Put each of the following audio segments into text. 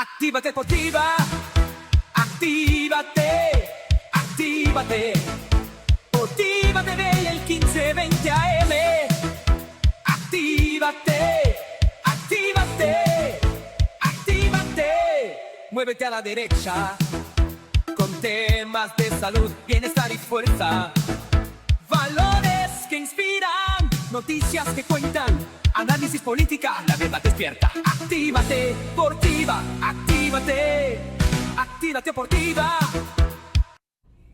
Actívate Deportiva, actívate, actívate. Deportiva TV el 1520 AM. Actívate, actívate, actívate. Muévete a la derecha con temas de salud, bienestar y fuerza. Valores que inspiran, noticias que cuentan, análisis política, la verdad despierta. Actívate, Deportiva, actívate, actívate Deportiva.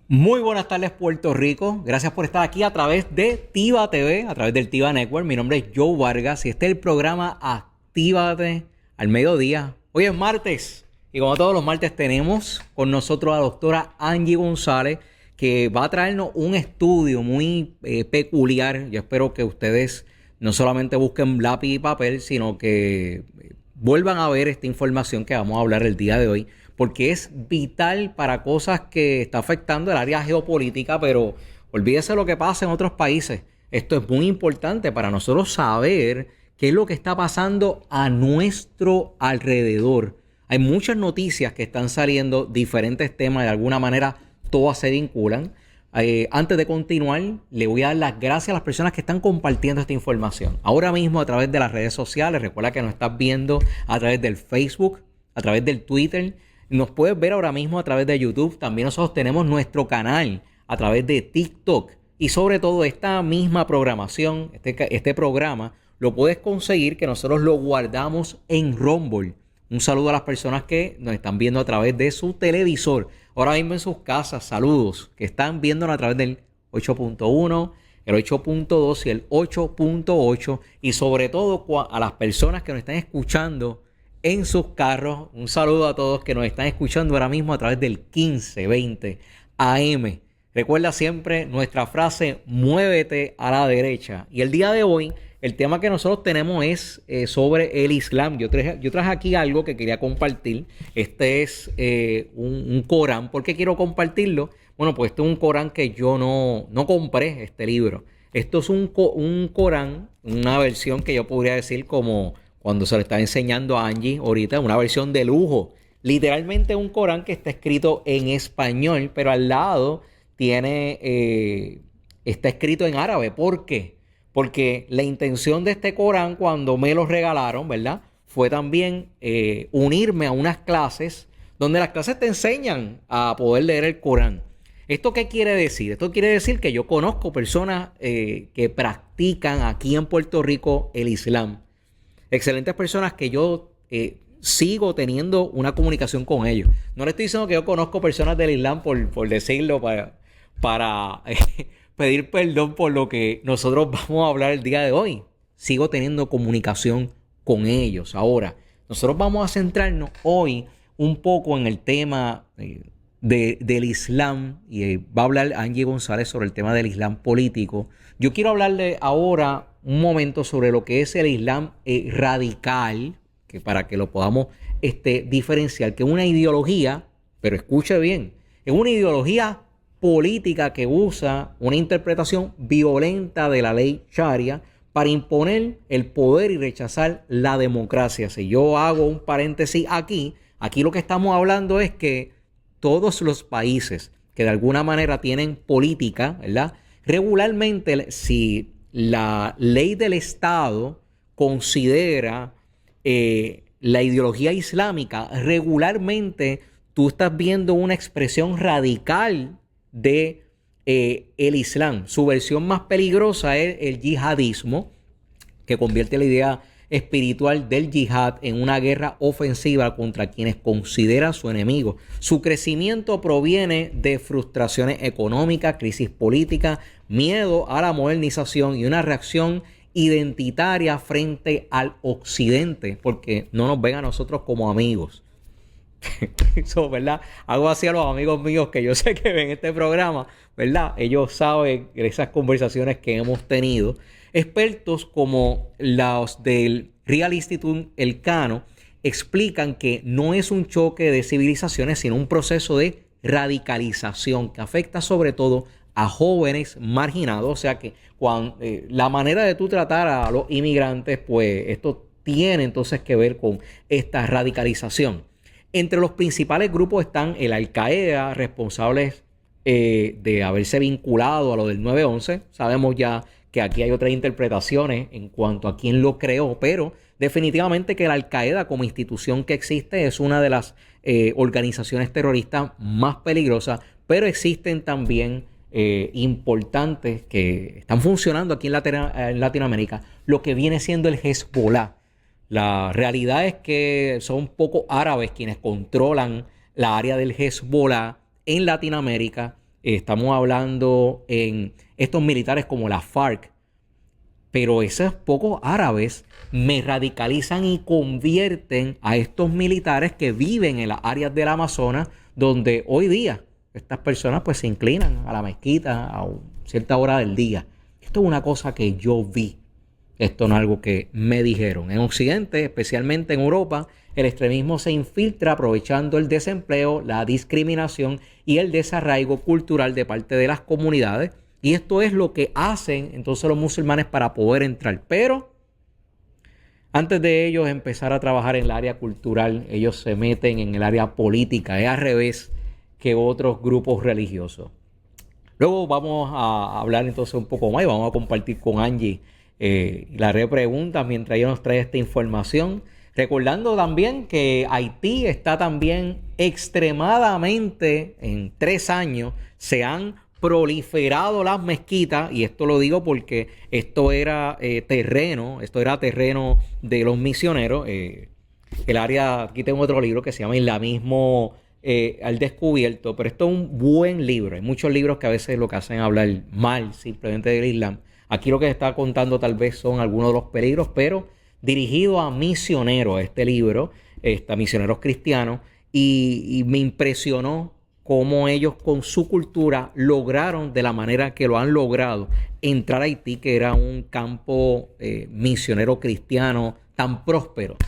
Muy buenas tardes, Puerto Rico. Gracias por estar aquí a través de TIVA TV, a través del TIVA Network. Mi nombre es Joe Vargas y este es el programa Actívate al mediodía. Hoy es martes y como todos los martes tenemos con nosotros a la doctora Angie González, que va a traernos un estudio muy peculiar. Yo espero que ustedes no solamente busquen lápiz y papel, sino que vuelvan a ver esta información que vamos a hablar el día de hoy, porque es vital para cosas que está afectando el área geopolítica, pero olvídese lo que pasa en otros países. Esto es muy importante para nosotros saber qué es lo que está pasando a nuestro alrededor. Hay muchas noticias que están saliendo, diferentes temas, de alguna manera todas se vinculan. Antes de continuar, le voy a dar las gracias a las personas que están compartiendo esta información. Ahora mismo a través de las redes sociales, recuerda que nos estás viendo a través del Facebook, a través del Twitter. Nos puedes ver ahora mismo a través de YouTube. También nosotros tenemos nuestro canal a través de TikTok. Y sobre todo esta misma programación, este programa, lo puedes conseguir que nosotros lo guardamos en Rumble. Un saludo a las personas que nos están viendo a través de su televisor. Ahora mismo en sus casas, saludos. Que están viéndonos a través del 8.1, el 8.2 y el 8.8. Y sobre todo a las personas que nos están escuchando en sus carros. Un saludo a todos que nos están escuchando ahora mismo a través del 1520 AM. Recuerda siempre nuestra frase, muévete a la derecha. Y el día de hoy, el tema que nosotros tenemos es sobre el Islam. Yo traje aquí algo que quería compartir. Este es un Corán. ¿Por qué quiero compartirlo? Bueno, pues este es un Corán que yo no compré, este libro. Esto es un Corán, una versión que yo podría decir como cuando se le está enseñando a Angie ahorita, una versión de lujo. Literalmente un Corán que está escrito en español, pero al lado está escrito en árabe. ¿Por qué? Porque la intención de este Corán, cuando me lo regalaron, ¿verdad?, fue también unirme a unas clases donde las clases te enseñan a poder leer el Corán. ¿Esto qué quiere decir? Esto quiere decir que yo conozco personas que practican aquí en Puerto Rico el Islam. Excelentes personas que yo sigo teniendo una comunicación con ellos. No le estoy diciendo que yo conozco personas del Islam por decirlo para pedir perdón por lo que nosotros vamos a hablar el día de hoy. Sigo teniendo comunicación con ellos. Ahora, nosotros vamos a centrarnos hoy un poco en el tema del Islam. Y va a hablar Angie González sobre el tema del Islam político. Yo quiero hablarle ahora un momento sobre lo que es el Islam radical, que para que lo podamos diferenciar, que es una ideología, pero escuche bien, es una ideología política que usa una interpretación violenta de la ley Sharia para imponer el poder y rechazar la democracia. Si yo hago un paréntesis aquí lo que estamos hablando es que todos los países que de alguna manera tienen política, ¿verdad?, regularmente, si la ley del Estado considera la ideología islámica, regularmente tú estás viendo una expresión radical de el Islam. Su versión más peligrosa es el yihadismo, que convierte la idea espiritual del yihad en una guerra ofensiva contra quienes considera su enemigo. Su crecimiento proviene de frustraciones económicas, crisis política, miedo a la modernización y una reacción identitaria frente al occidente, porque no nos ven a nosotros como amigos. Eso, ¿verdad? Hago así a los amigos míos que yo sé que ven este programa, ¿verdad? Ellos saben esas conversaciones que hemos tenido. Expertos como los del Real Institute Elcano explican que no es un choque de civilizaciones, sino un proceso de radicalización que afecta sobre todo a jóvenes marginados. O sea que la manera de tú tratar a los inmigrantes, pues esto tiene entonces que ver con esta radicalización. Entre los principales grupos están el Al-Qaeda, responsables de haberse vinculado a lo del 9/11. Sabemos ya que aquí hay otras interpretaciones en cuanto a quién lo creó, pero definitivamente que el Al-Qaeda como institución que existe es una de las organizaciones terroristas más peligrosas, pero existen también importantes que están funcionando aquí en Latinoamérica, lo que viene siendo el Hezbollah. La realidad es que son pocos árabes quienes controlan la área del Hezbollah en Latinoamérica. Estamos hablando en estos militares como la FARC, pero esos pocos árabes me radicalizan y convierten a estos militares que viven en las áreas del Amazonas, donde hoy día estas personas pues se inclinan a la mezquita a cierta hora del día. Esto es una cosa que yo vi. Esto no es algo que me dijeron. En Occidente, especialmente en Europa, el extremismo se infiltra aprovechando el desempleo, la discriminación y el desarraigo cultural de parte de las comunidades. Y esto es lo que hacen entonces los musulmanes para poder entrar. Pero antes de ellos empezar a trabajar en el área cultural, ellos se meten en el área política. Es al revés que otros grupos religiosos. Luego vamos a hablar entonces un poco más y vamos a compartir con Angie la repregunta mientras ella nos trae esta información. Recordando también que Haití está también extremadamente, en 3 años, se han proliferado las mezquitas, y esto lo digo porque esto era terreno de los misioneros. El área, aquí tengo otro libro que se llama Islamismo al Descubierto, pero esto es un buen libro. Hay muchos libros que a veces lo que hacen es hablar mal simplemente del Islam. Aquí lo que se está contando tal vez son algunos de los peligros, pero dirigido a misioneros, este libro, a misioneros cristianos, y me impresionó cómo ellos con su cultura lograron de la manera que lo han logrado entrar a Haití, que era un campo misionero cristiano tan próspero.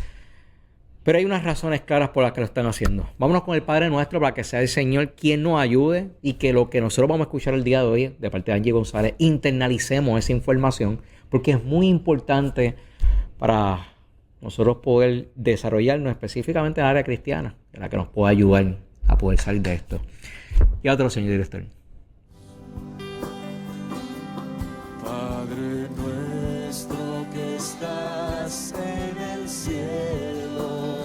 Pero hay unas razones claras por las que lo están haciendo. Vámonos con el Padre Nuestro para que sea el Señor quien nos ayude y que lo que nosotros vamos a escuchar el día de hoy de parte de Angie González, internalicemos esa información porque es muy importante para nosotros poder desarrollarnos específicamente en el área cristiana, en la que nos pueda ayudar a poder salir de esto. Y a otro, señor director. Padre nuestro que estás en el cielo,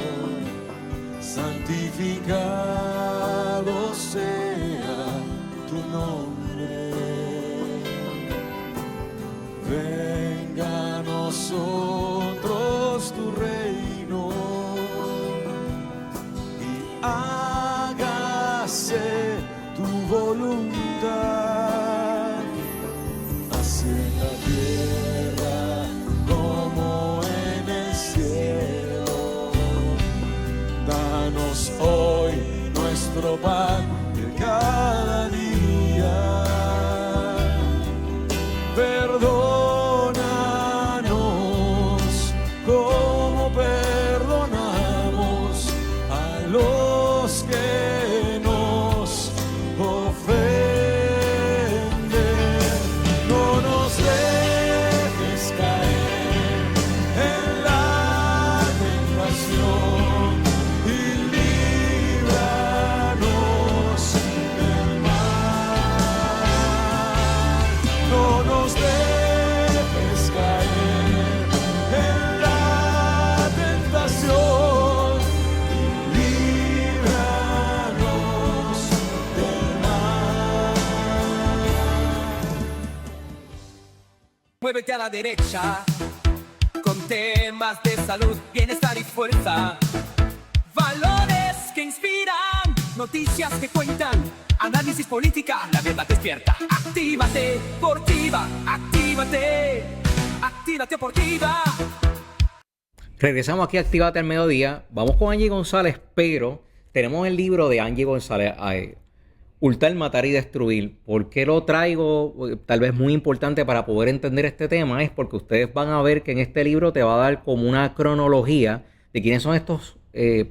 santificado sea tu nombre. Venga a nosotros tu reino y hágase tu voluntad, así en la tierra como en el cielo. Danos hoy nuestro pan de cada día. Perdónanos como perdonamos a los que nos ofenden. No nos dejes caer en la tentación y líbranos del mal. No nos dejes caer en la tentación y líbranos del mal. Muévete a la derecha con temas de salud, bienestar y fuerza. Valores que inspiran, noticias que cuentan, análisis política, la verdad despierta. Actívate, Portiva, actívate, actívate Portiva. Regresamos aquí a Actívate al Mediodía. Vamos con Angie González, pero tenemos el libro de Angie González, Hurtar, Matar y Destruir. ¿Por qué lo traigo? Tal vez muy importante para poder entender este tema es porque ustedes van a ver que en este libro te va a dar como una cronología de quiénes son estos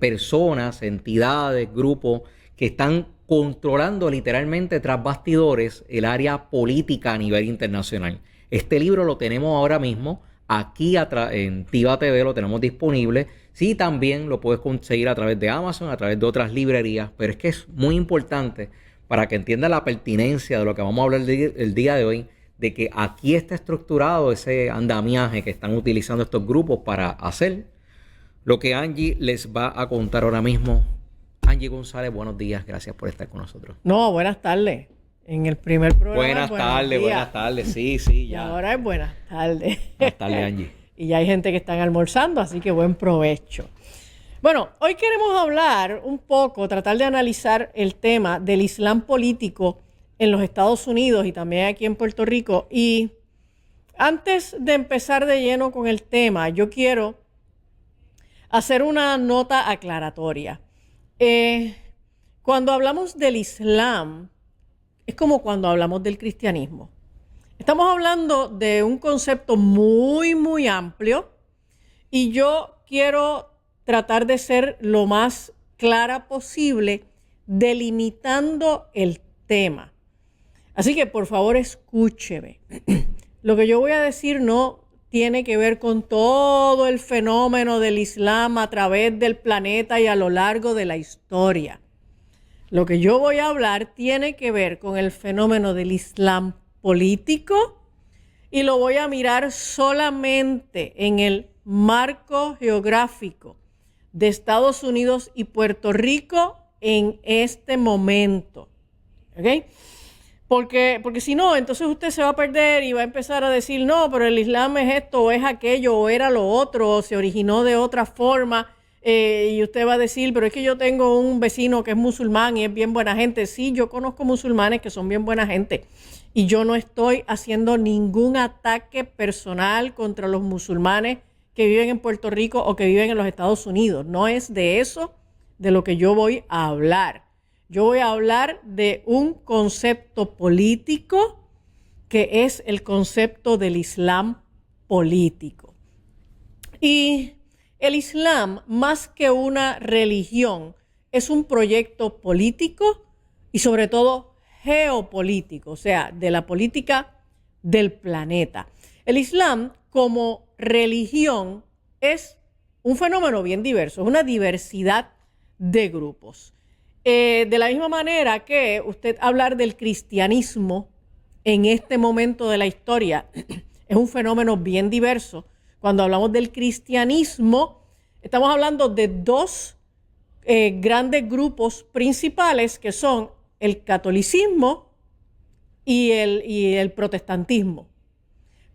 personas, entidades, grupos que están controlando literalmente tras bastidores el área política a nivel internacional. Este libro lo tenemos ahora mismo aquí en Tiva TV lo tenemos disponible. Sí, también lo puedes conseguir a través de Amazon, a través de otras librerías, pero es que es muy importante para que entiendas la pertinencia de lo que vamos a hablar el día de hoy, de que aquí está estructurado ese andamiaje que están utilizando estos grupos para hacer lo que Angie les va a contar ahora mismo. Angie González, buenos días, gracias por estar con nosotros. No, buenas tardes. En el primer programa. Buenas tardes, sí, Y ya. ahora es buenas tardes. Buenas tardes, Angie. Y ya hay gente que están almorzando, así que buen provecho. Bueno, hoy queremos hablar un poco, tratar de analizar el tema del Islam político en los Estados Unidos y también aquí en Puerto Rico. Y antes de empezar de lleno con el tema, yo quiero hacer una nota aclaratoria. Cuando hablamos del Islam, es como cuando hablamos del cristianismo. Estamos hablando de un concepto muy, muy amplio y yo quiero tratar de ser lo más clara posible delimitando el tema. Así que, por favor, escúcheme. Lo que yo voy a decir no tiene que ver con todo el fenómeno del Islam a través del planeta y a lo largo de la historia. Lo que yo voy a hablar tiene que ver con el fenómeno del Islam político y lo voy a mirar solamente en el marco geográfico de Estados Unidos y Puerto Rico en este momento. ¿Ok? Porque si no, entonces usted se va a perder y va a empezar a decir, no, pero el Islam es esto, o es aquello, o era lo otro, o se originó de otra forma. Y usted va a decir, pero es que yo tengo un vecino que es musulmán y es bien buena gente. Sí, yo conozco musulmanes que son bien buena gente. Y yo no estoy haciendo ningún ataque personal contra los musulmanes que viven en Puerto Rico o que viven en los Estados Unidos. No es de eso de lo que yo voy a hablar. Yo voy a hablar de un concepto político que es el concepto del Islam político. Y el Islam, más que una religión, es un proyecto político y sobre todo geopolítico, o sea, de la política del planeta. El Islam como religión es un fenómeno bien diverso, es una diversidad de grupos. De la misma manera que usted hablar del cristianismo en este momento de la historia es un fenómeno bien diverso. Cuando hablamos del cristianismo, estamos hablando de dos grandes grupos principales que son el catolicismo y el protestantismo.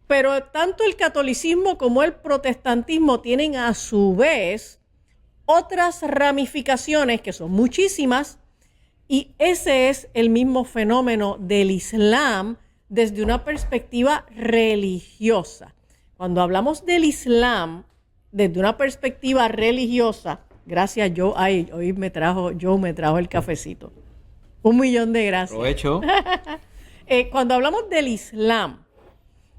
Pero tanto el catolicismo como el protestantismo tienen a su vez otras ramificaciones que son muchísimas y ese es el mismo fenómeno del Islam desde una perspectiva religiosa. Cuando hablamos del Islam desde una perspectiva religiosa, gracias Joe, hoy me trajo el cafecito. 1.000.000 de gracias. Aprovecho. Cuando hablamos del Islam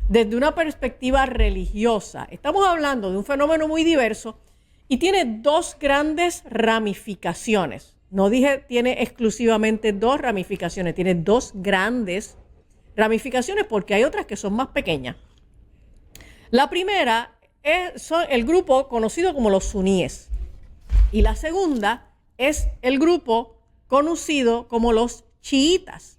desde una perspectiva religiosa, estamos hablando de un fenómeno muy diverso y tiene dos grandes ramificaciones. No dije tiene exclusivamente dos ramificaciones, tiene dos grandes ramificaciones porque hay otras que son más pequeñas. La primera son el grupo conocido como los suníes y la segunda es el grupo conocido como los chiitas.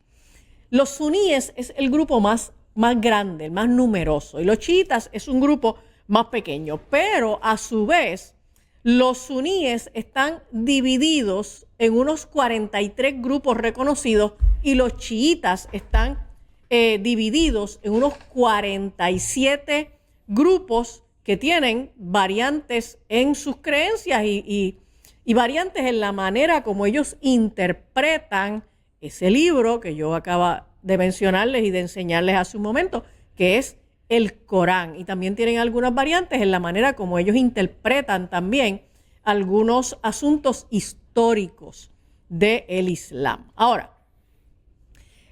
Los suníes es el grupo más grande, el más numeroso y los chiitas es un grupo más pequeño, pero a su vez los suníes están divididos en unos 43 grupos reconocidos y los chiitas están divididos en unos 47 grupos que tienen variantes en sus creencias y variantes en la manera como ellos interpretan ese libro que yo acabo de mencionarles y de enseñarles hace un momento, que es el Corán. Y también tienen algunas variantes en la manera como ellos interpretan también algunos asuntos históricos del Islam. Ahora,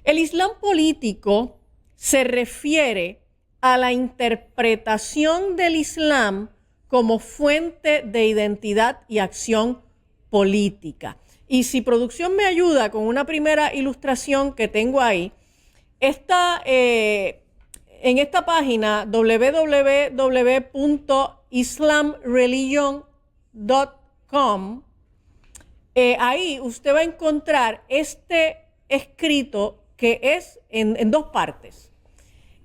el Islam político se refiere a la interpretación del Islam como fuente de identidad y acción política. Y si producción me ayuda con una primera ilustración que tengo ahí, en esta página www.islamreligion.com, ahí usted va a encontrar este escrito que es en dos partes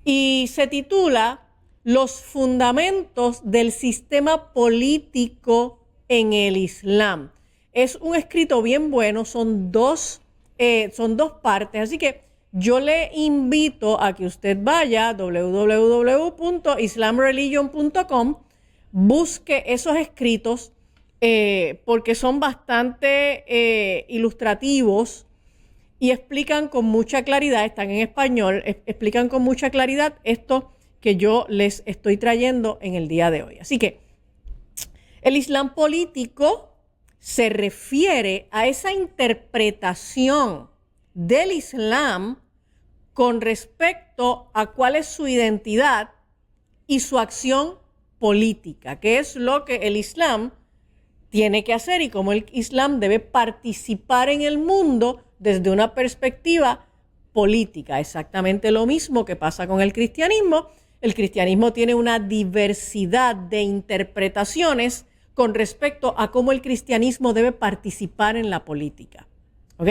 y se titula Los fundamentos del sistema político en el Islam. Es un escrito bien bueno, son dos partes, así que yo le invito a que usted vaya a www.islamreligion.com, busque esos escritos porque son bastante ilustrativos y explican con mucha claridad, están en español, explican con mucha claridad esto que yo les estoy trayendo en el día de hoy. Así que el Islam político se refiere a esa interpretación del Islam con respecto a cuál es su identidad y su acción política, que es lo que el Islam tiene que hacer y cómo el Islam debe participar en el mundo desde una perspectiva política. Exactamente lo mismo que pasa con el cristianismo. El cristianismo tiene una diversidad de interpretaciones con respecto a cómo el cristianismo debe participar en la política. ¿Ok?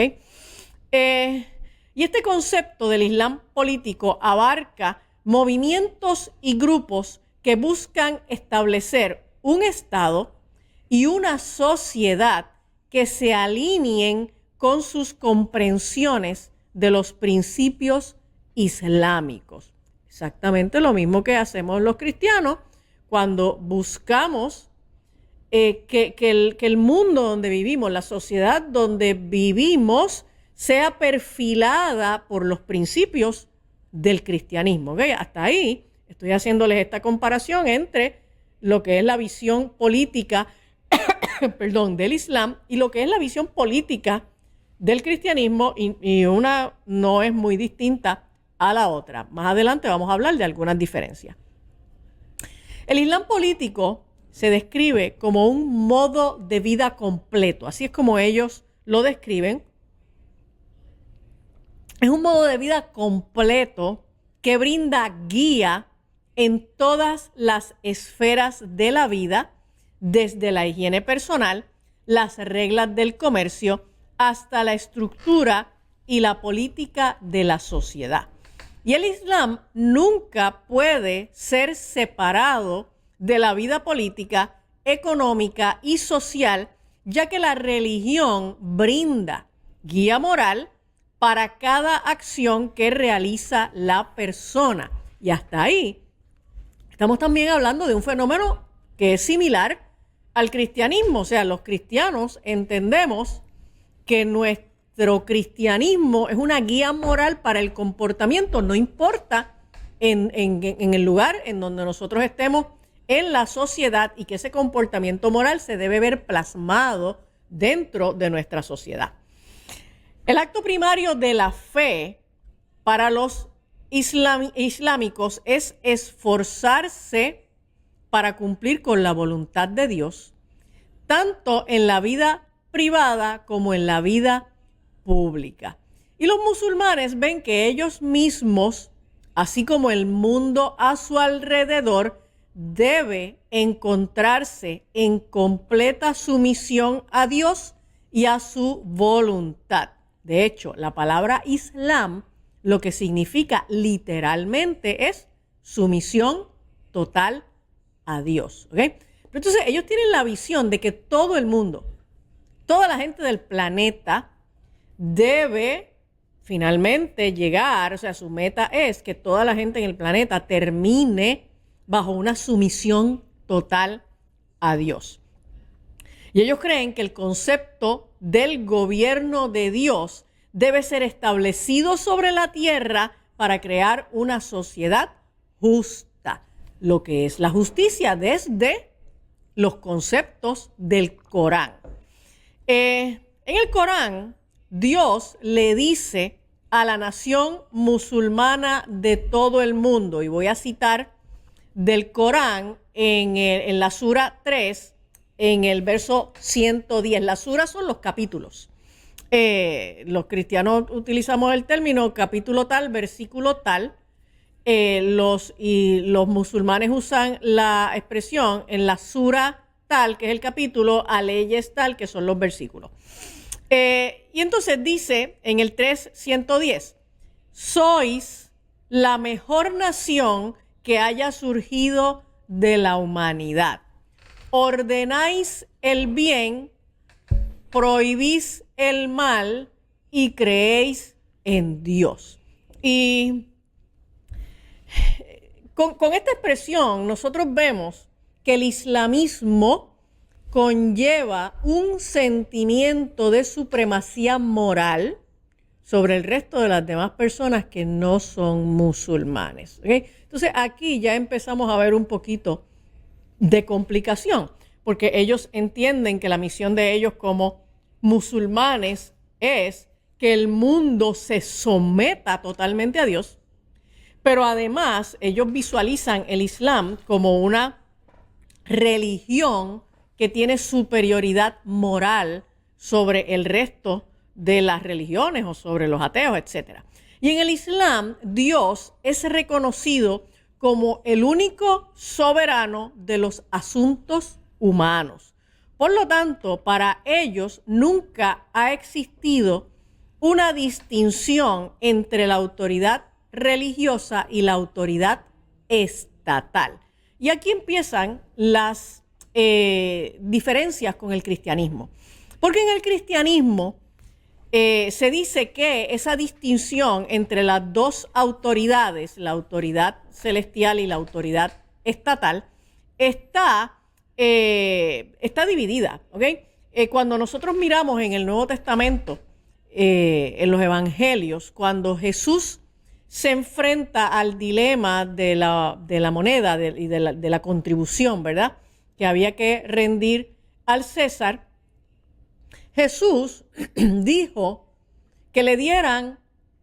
Y este concepto del Islam político abarca movimientos y grupos que buscan establecer un Estado y una sociedad que se alineen con sus comprensiones de los principios islámicos. Exactamente lo mismo que hacemos los cristianos cuando buscamos que el mundo donde vivimos, la sociedad donde vivimos, sea perfilada por los principios del cristianismo. ¿Okay? Hasta ahí estoy haciéndoles esta comparación entre lo que es la visión política del Islam y lo que es la visión política del cristianismo, y una no es muy distinta a la otra. Más adelante vamos a hablar de algunas diferencias. El Islam político se describe como un modo de vida completo, así es como ellos lo describen. Es un modo de vida completo que brinda guía en todas las esferas de la vida, desde la higiene personal, las reglas del comercio, hasta la estructura y la política de la sociedad. Y el Islam nunca puede ser separado de la vida política, económica y social, ya que la religión brinda guía moral para cada acción que realiza la persona. Y hasta ahí estamos también hablando de un fenómeno que es similar al cristianismo. O sea, los cristianos entendemos que nuestro cristianismo es una guía moral para el comportamiento, no importa en el lugar en donde nosotros estemos en la sociedad, y que ese comportamiento moral se debe ver plasmado dentro de nuestra sociedad. El acto primario de la fe para los islámicos es esforzarse para cumplir con la voluntad de Dios, tanto en la vida privada como en la vida pública. Y los musulmanes ven que ellos mismos, así como el mundo a su alrededor, debe encontrarse en completa sumisión a Dios y a su voluntad. De hecho, la palabra Islam lo que significa literalmente es sumisión total a Dios. ¿Okay? Pero entonces ellos tienen la visión de que todo el mundo, toda la gente del planeta debe finalmente llegar, o sea, su meta es que toda la gente en el planeta termine bajo una sumisión total a Dios. Y ellos creen que el concepto del gobierno de Dios debe ser establecido sobre la tierra para crear una sociedad justa, lo que es la justicia desde los conceptos del Corán. En el Corán, Dios le dice a la nación musulmana de todo el mundo, y voy a citar del Corán en la sura 3, en el verso 110. Las suras son los capítulos. Los cristianos utilizamos el término capítulo tal, versículo tal, los musulmanes usan la expresión en la sura tal, que es el capítulo, a leyes tal, que son los versículos. Y entonces dice en el 3:110, sois la mejor nación que haya surgido de la humanidad. Ordenáis el bien, prohibís el mal y creéis en Dios. Y con esta expresión nosotros vemos que el islamismo conlleva un sentimiento de supremacía moral sobre el resto de las demás personas que no son musulmanes. ¿Okay? Entonces aquí ya empezamos a ver un poquito de complicación, porque ellos entienden que la misión de ellos como musulmanes es que el mundo se someta totalmente a Dios, pero además ellos visualizan el Islam como una religión que tiene superioridad moral sobre el resto de las religiones o sobre los ateos, etc. Y en el Islam, Dios es reconocido como el único soberano de los asuntos humanos. Por lo tanto, para ellos nunca ha existido una distinción entre la autoridad religiosa y la autoridad estatal. Y aquí empiezan las diferencias con el cristianismo. Porque en el cristianismo se dice que esa distinción entre las dos autoridades, la autoridad celestial y la autoridad estatal, está dividida. ¿Okay? Cuando nosotros miramos en el Nuevo Testamento, en los evangelios, cuando Jesús se enfrenta al dilema de la moneda y de la contribución, ¿verdad?, que había que rendir al César, Jesús dijo que le dieran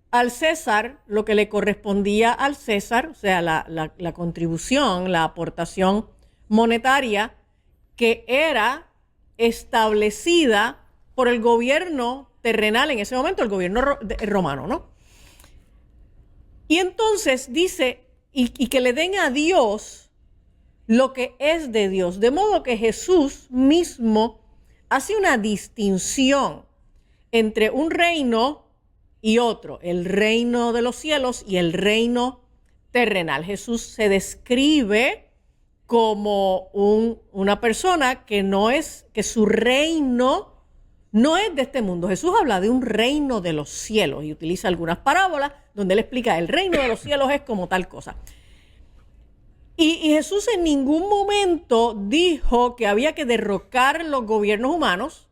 al César lo que le correspondía al César, o sea, la contribución, la aportación monetaria que era establecida por el gobierno terrenal en ese momento, el gobierno romano, ¿no? Y entonces dice, y que le den a Dios lo que es de Dios. De modo que Jesús mismo hace una distinción entre un reino y otro, el reino de los cielos y el reino terrenal. Jesús se describe como una persona que su reino no es de este mundo. Jesús habla de un reino de los cielos y utiliza algunas parábolas donde él explica el reino de los cielos es como tal cosa. Y Jesús en ningún momento dijo que había que derrocar los gobiernos humanos,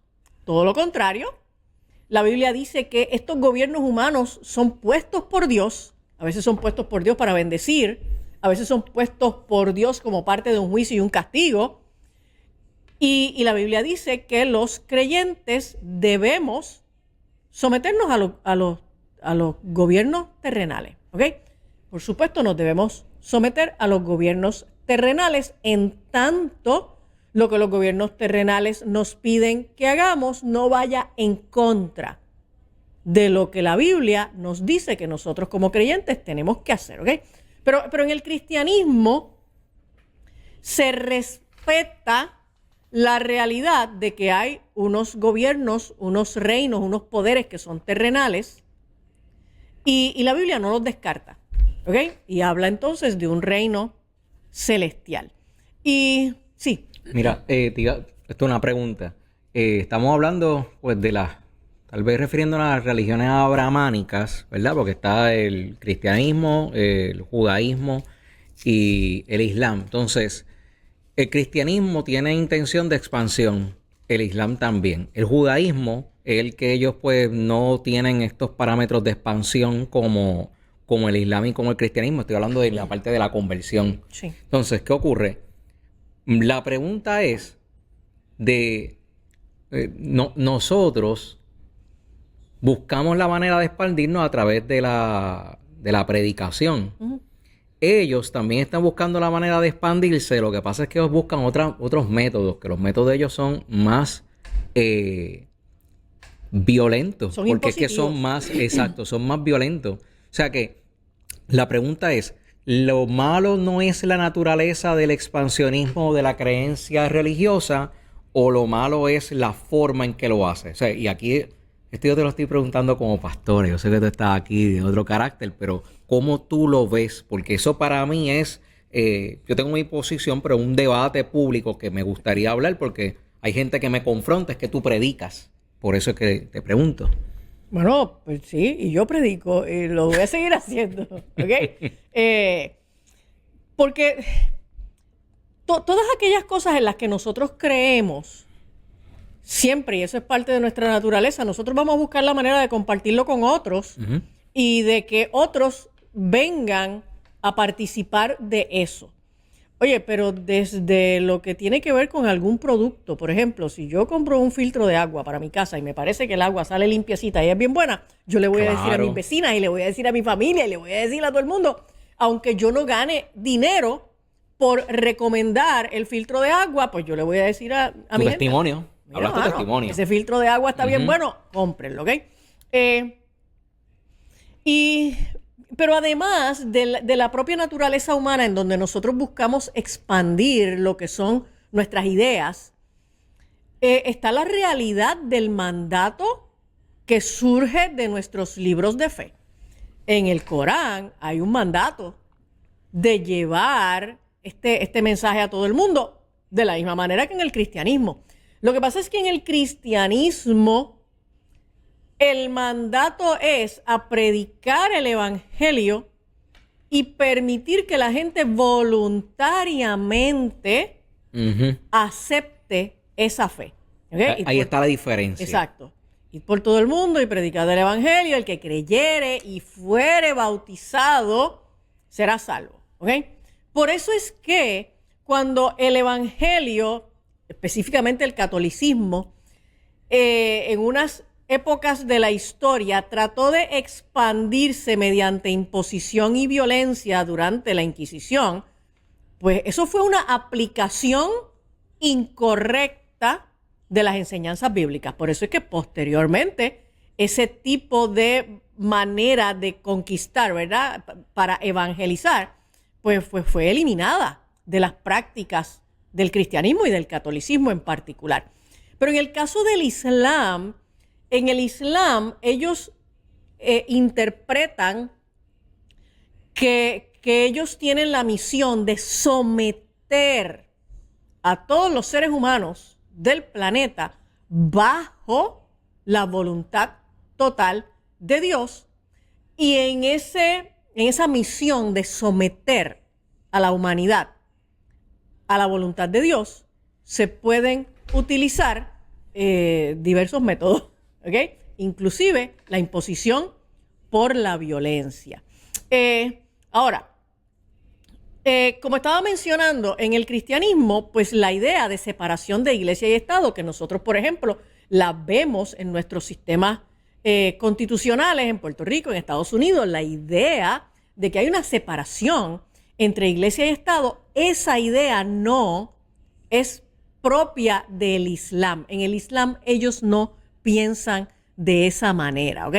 todo lo contrario. La Biblia dice que estos gobiernos humanos son puestos por Dios, a veces son puestos por Dios para bendecir, a veces son puestos por Dios como parte de un juicio y un castigo. Y la Biblia dice que los creyentes debemos someternos a los gobiernos terrenales, ¿ok? Por supuesto, nos debemos someter a los gobiernos terrenales en tanto lo que los gobiernos terrenales nos piden que hagamos no vaya en contra de lo que la Biblia nos dice que nosotros como creyentes tenemos que hacer, ¿ok? Pero en el cristianismo se respeta la realidad de que hay unos gobiernos, unos reinos, unos poderes que son terrenales y la Biblia no los descarta, ¿ok? Y habla entonces de un reino celestial. Y sí. Mira, esto es una pregunta. Estamos hablando pues tal vez refiriéndonos a las religiones abrahámicas, ¿verdad? Porque está el cristianismo, el judaísmo y el islam. Entonces, el cristianismo tiene intención de expansión, el islam también. El judaísmo es el que ellos pues no tienen estos parámetros de expansión como el islam y como el cristianismo. Estoy hablando de la parte de la conversión. Sí. Entonces, ¿qué ocurre? La pregunta es nosotros buscamos la manera de expandirnos a través de la predicación. Uh-huh. Ellos también están buscando la manera de expandirse. Lo que pasa es que ellos buscan otros métodos, que los métodos de ellos son más violentos. Son porque es que son más, exacto, son más violentos. O sea que la pregunta es, lo malo no es la naturaleza del expansionismo de la creencia religiosa, o lo malo es la forma en que lo hace. O sea, y aquí, esto yo te lo estoy preguntando como pastor. Yo sé que tú estás aquí de otro carácter, pero ¿cómo tú lo ves? Porque eso para mí es, yo tengo mi posición, pero un debate público que me gustaría hablar, porque hay gente que me confronta, es que tú predicas. Por eso es que te pregunto. Bueno, pues sí, y yo predico, y lo voy a seguir haciendo, ¿ok? Porque todas aquellas cosas en las que nosotros creemos, siempre, y eso es parte de nuestra naturaleza, nosotros vamos a buscar la manera de compartirlo con otros y de que otros vengan a participar de eso. Oye, pero desde lo que tiene que ver con algún producto, por ejemplo, si yo compro un filtro de agua para mi casa y me parece que el agua sale limpiecita y es bien buena, yo le voy a decir a mis vecinas y le voy a decir a mi familia y le voy a decir a todo el mundo, aunque yo no gane dinero por recomendar el filtro de agua, pues yo le voy a decir a mi testimonio. gente, Hablas tu testimonio. ese filtro de agua está bien bueno, cómprenlo, ¿ok? Pero además de la propia naturaleza humana, en donde nosotros buscamos expandir lo que son nuestras ideas, está la realidad del mandato que surge de nuestros libros de fe. En el Corán hay un mandato de llevar este mensaje a todo el mundo, de la misma manera que en el cristianismo. Lo que pasa es que en el cristianismo el mandato es a predicar el evangelio y permitir que la gente voluntariamente acepte esa fe. ¿Okay? Ahí está la diferencia. Exacto. Ir por todo el mundo y predicar el evangelio. El que creyere y fuere bautizado será salvo. ¿Okay? Por eso es que cuando el evangelio, específicamente el catolicismo, en unas épocas de la historia trató de expandirse mediante imposición y violencia durante la Inquisición, pues eso fue una aplicación incorrecta de las enseñanzas bíblicas. Por eso es que posteriormente ese tipo de manera de conquistar, ¿verdad?, para evangelizar, pues fue eliminada de las prácticas del cristianismo y del catolicismo en particular. Pero en el caso del Islam, en el Islam, ellos interpretan que ellos tienen la misión de someter a todos los seres humanos del planeta bajo la voluntad total de Dios. Y en esa misión de someter a la humanidad a la voluntad de Dios, se pueden utilizar diversos métodos. ¿Okay? Inclusive la imposición por la violencia. Ahora, como estaba mencionando, en el cristianismo, pues la idea de separación de iglesia y Estado, que nosotros, por ejemplo, la vemos en nuestros sistemas constitucionales en Puerto Rico, en Estados Unidos, la idea de que hay una separación entre iglesia y Estado, esa idea no es propia del Islam. En el Islam ellos no piensan de esa manera, ¿ok?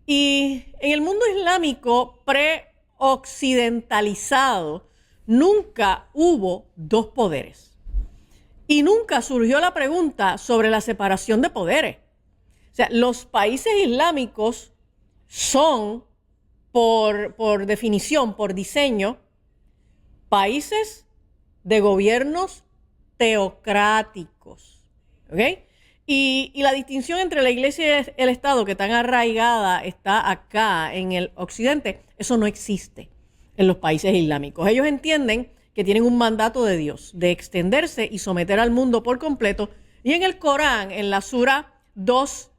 Y en el mundo islámico preoccidentalizado nunca hubo dos poderes y nunca surgió la pregunta sobre la separación de poderes. O sea, los países islámicos son, por definición, por diseño, países de gobiernos teocráticos, ¿ok? Y la distinción entre la iglesia y el Estado, que tan arraigada está acá en el occidente, eso no existe en los países islámicos. Ellos entienden que tienen un mandato de Dios de extenderse y someter al mundo por completo. Y en el Corán, en la Sura 2,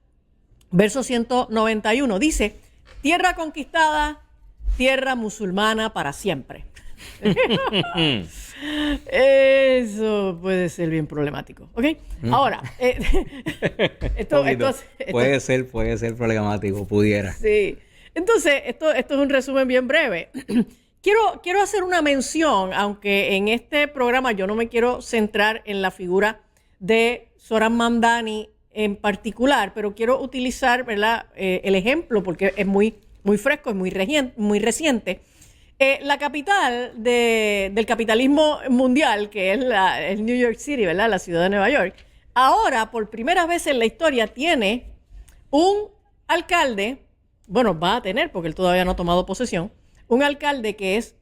verso 191, dice: tierra conquistada, tierra musulmana para siempre. Eso puede ser bien problemático, ¿ok? Ahora, esto puede ser problemático, pudiera. Sí. Entonces, esto es un resumen bien breve. Quiero hacer una mención, aunque en este programa yo no me quiero centrar en la figura de Zohran Mamdani en particular, pero quiero utilizar, ¿verdad?, el ejemplo porque es muy muy fresco y muy reciente. La capital del capitalismo mundial, que es el New York City, ¿verdad? La ciudad de Nueva York, ahora, por primera vez en la historia, tiene un alcalde, bueno, va a tener, porque él todavía no ha tomado posesión, un alcalde que es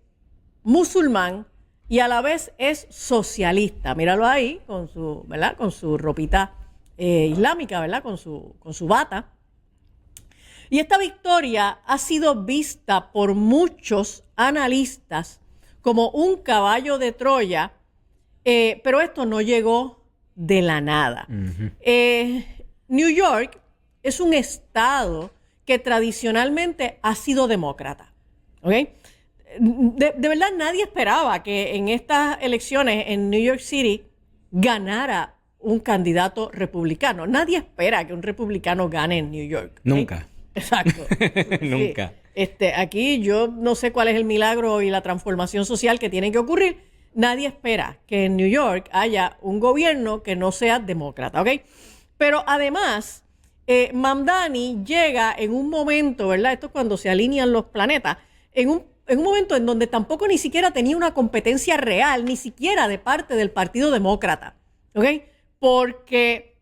musulmán y a la vez es socialista. Míralo ahí, con su, ¿verdad? Con su ropita islámica, ¿verdad? Con su bata. Y esta victoria ha sido vista por muchos analistas como un caballo de Troya, pero esto no llegó de la nada. New York es un estado que tradicionalmente ha sido demócrata. ¿Ok? De verdad nadie esperaba que en estas elecciones en New York City ganara un candidato republicano. Nadie espera que un republicano gane en New York. ¿Okay? Nunca. Exacto. Nunca. Aquí yo no sé cuál es el milagro y la transformación social que tiene que ocurrir. Nadie espera que en New York haya un gobierno que no sea demócrata, ¿ok? Pero además, Mamdani llega en un momento, ¿verdad? Esto es cuando se alinean los planetas, en un momento en donde tampoco ni siquiera tenía una competencia real, ni siquiera de parte del Partido Demócrata, ¿ok? Porque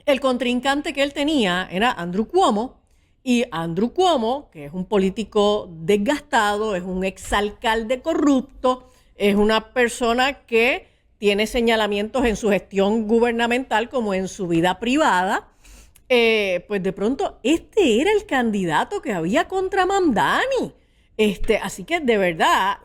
el contrincante que él tenía era Andrew Cuomo, y Andrew Cuomo, que es un político desgastado, es un exalcalde corrupto, es una persona que tiene señalamientos en su gestión gubernamental como en su vida privada, pues de pronto este era el candidato que había contra Mamdani. Así que de verdad...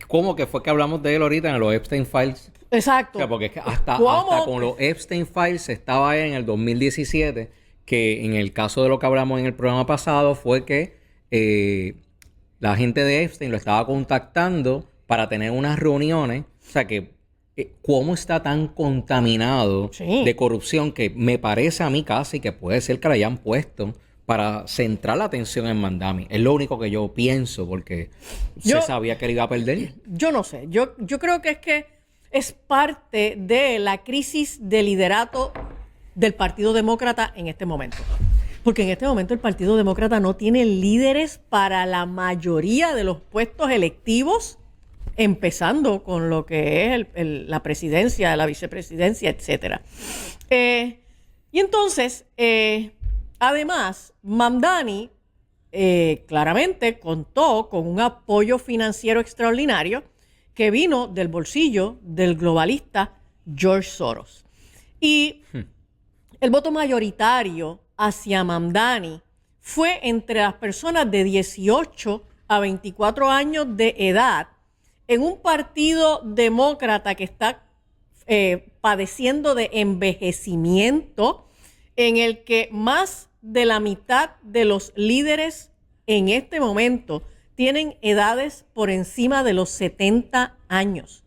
¿Cómo que fue que hablamos de él ahorita en los Epstein Files? Exacto. O sea, porque es que hasta con los Epstein Files estaba en el 2017, que en el caso de lo que hablamos en el programa pasado fue que la gente de Epstein lo estaba contactando para tener unas reuniones. O sea, que cómo está tan contaminado de corrupción que me parece a mí casi que puede ser que la hayan puesto para centrar la atención en Mamdani. Es lo único que yo pienso, porque se sabía que él iba a perder. Yo no sé. Yo creo que es parte de la crisis de liderato del Partido Demócrata en este momento. Porque en este momento el Partido Demócrata no tiene líderes para la mayoría de los puestos electivos, empezando con lo que es la presidencia, la vicepresidencia, etcétera. Y entonces... además, Mamdani claramente contó con un apoyo financiero extraordinario que vino del bolsillo del globalista George Soros. Y el voto mayoritario hacia Mamdani fue entre las personas de 18 a 24 años de edad en un partido demócrata que está padeciendo de envejecimiento, en el que más de la mitad de los líderes en este momento tienen edades por encima de los 70 años.